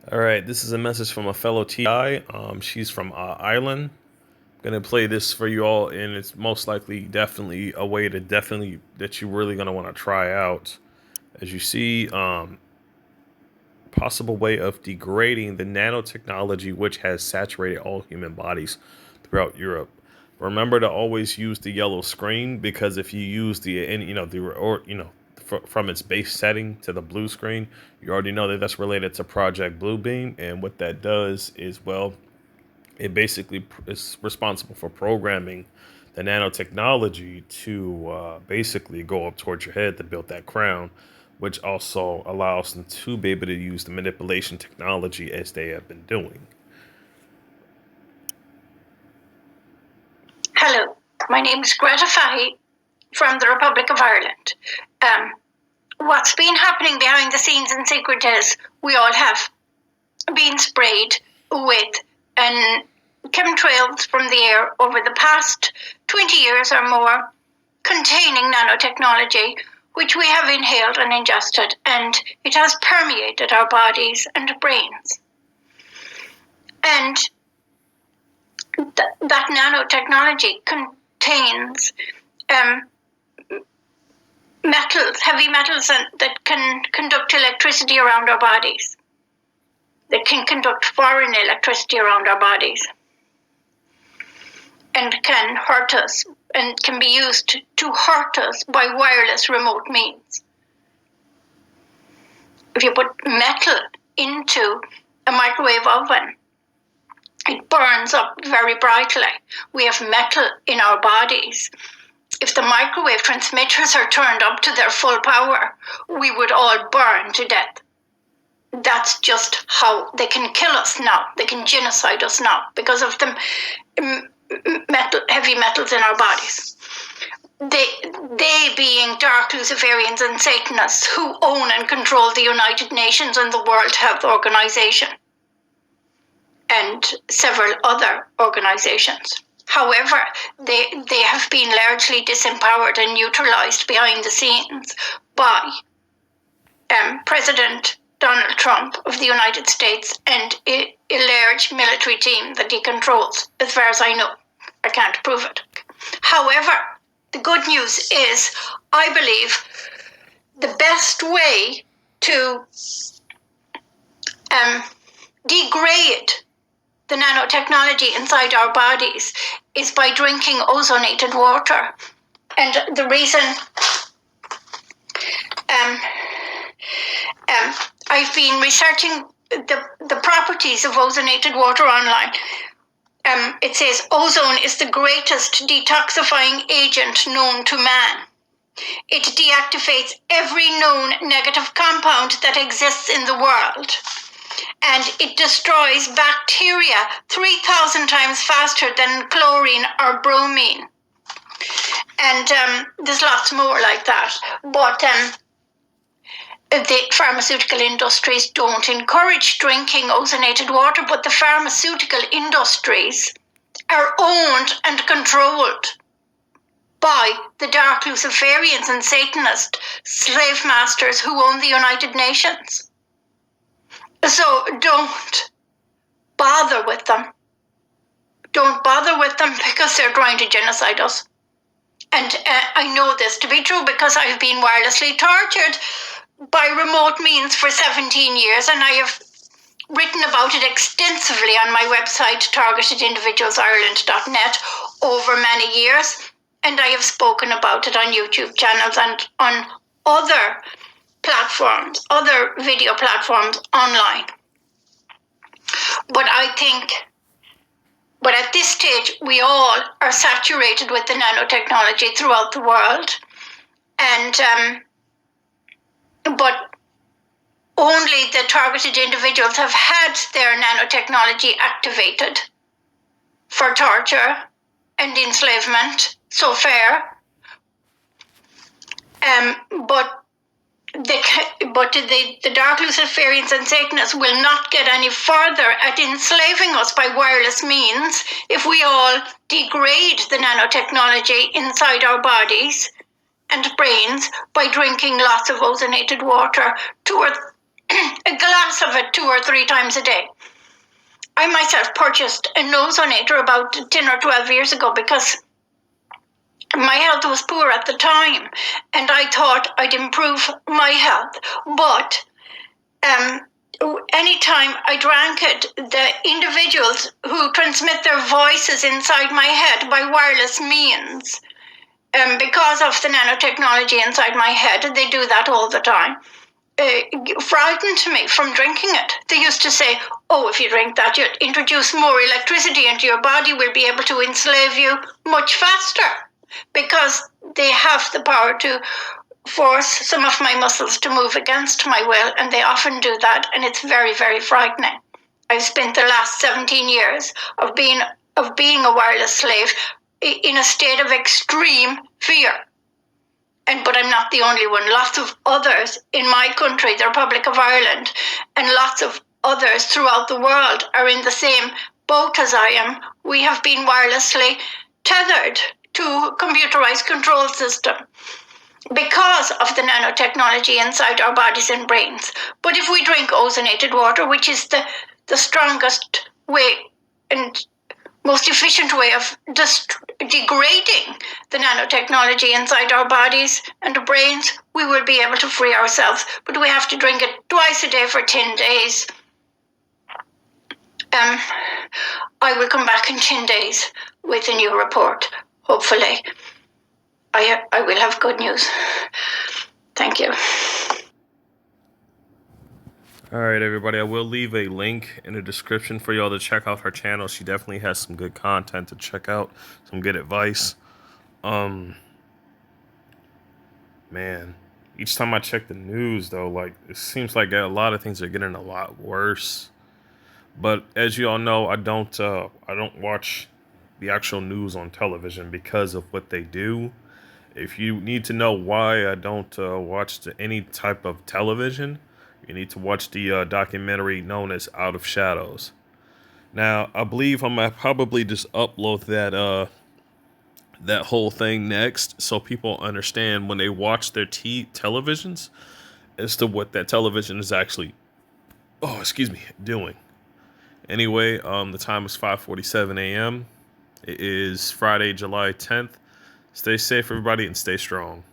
All right, this is a message from a fellow TI. She's from Ireland. Gonna play this for you all, and it's most likely definitely a way to definitely that you're really gonna want to try out. As you see, possible way of degrading the nanotechnology which has saturated all human bodies throughout Europe. Remember to always use the yellow screen because if you use the and you know the or you know from its base setting to the blue screen, you already know that that's related to Project Bluebeam, and what that does is it basically is responsible for programming the nanotechnology to basically go up towards your head to build that crown, which also allows them to be able to use the manipulation technology as they have been doing. Hello, my name is Greta Fahy from the Republic of Ireland. What's been happening behind the scenes in secret is we all have been sprayed with chemtrails from the air over the past 20 years or more containing nanotechnology, which we have inhaled and ingested, and it has permeated our bodies and brains. And that nanotechnology contains metals, heavy metals that can conduct electricity around our bodies, that can conduct foreign electricity around our bodies, and can hurt us, and can be used to hurt us by wireless remote means. If you put metal into a microwave oven, it burns up very brightly. We have metal in our bodies. If the microwave transmitters are turned up to their full power, we would all burn to death. That's just how they can kill us now. They can genocide us now because of the heavy metals in our bodies. They being dark Luciferians and Satanists who own and control the United Nations and the World Health Organization and several other organizations. However, they have been largely disempowered and neutralized behind the scenes by President Donald Trump of the United States and a large military team that he controls, as far as I know. I can't prove it. However, the good news is, I believe, the best way to degrade the nanotechnology inside our bodies is by drinking ozonated water. And the reason I've been researching the properties of ozonated water online. It says ozone is the greatest detoxifying agent known to man. It deactivates every known negative compound that exists in the world. And it destroys bacteria 3,000 times faster than chlorine or bromine. And there's lots more like that. But the pharmaceutical industries don't encourage drinking ozonated water, but the pharmaceutical industries are owned and controlled by the dark Luciferians and Satanist slave masters who own the United Nations. So don't bother with them. Don't bother with them because they're trying to genocide us. And I know this to be true because I've been wirelessly tortured by remote means for 17 years, and I have written about it extensively on my website, targetedindividualsireland.net, over many years, and I have spoken about it on YouTube channels and on other platforms, other video platforms online. But at this stage, we all are saturated with the nanotechnology throughout the world, and but only the targeted individuals have had their nanotechnology activated for torture and enslavement so far. But the dark Luciferians and Satanists will not get any further at enslaving us by wireless means if we all degrade the nanotechnology inside our bodies and brains by drinking lots of ozonated water 2 or a glass of it 2 or 3 times a day. I myself purchased a nosonator about 10 or 12 years ago because my health was poor at the time, and I thought I'd improve my health. But anytime I drank it, the individuals who transmit their voices inside my head by wireless means, because of the nanotechnology inside my head, they do that all the time, frightened me from drinking it. They used to say, oh, if you drink that, you'll introduce more electricity into your body, we'll be able to enslave you much faster, because they have the power to force some of my muscles to move against my will, and they often do that, and it's very, very frightening. I've spent the last 17 years of being a wireless slave in a state of extreme fear. But I'm not the only one. Lots of others in my country, the Republic of Ireland, and lots of others throughout the world are in the same boat as I am. We have been wirelessly tethered to a computerized control system because of the nanotechnology inside our bodies and brains. But if we drink ozonated water, which is the strongest way and most efficient way of degrading the nanotechnology inside our bodies and brains, we will be able to free ourselves. But we have to drink it twice a day for 10 days. I will come back in 10 days with a new report, hopefully. I will have good news. Thank you. All right, everybody. I will leave a link in the description for y'all to check out her channel. She definitely has some good content to check out, some good advice. Man, each time I check the news, though, like it seems like a lot of things are getting a lot worse. But as you all know, I don't watch the actual news on television because of what they do. If you need to know why I don't watch any type of television, you need to watch the documentary known as Out of Shadows. Now, I believe I'm gonna probably just upload that whole thing next, so people understand when they watch their televisions as to what that television is actually, doing. Anyway, the time is 5:47 a.m. It is Friday, July 10th. Stay safe, everybody, and stay strong.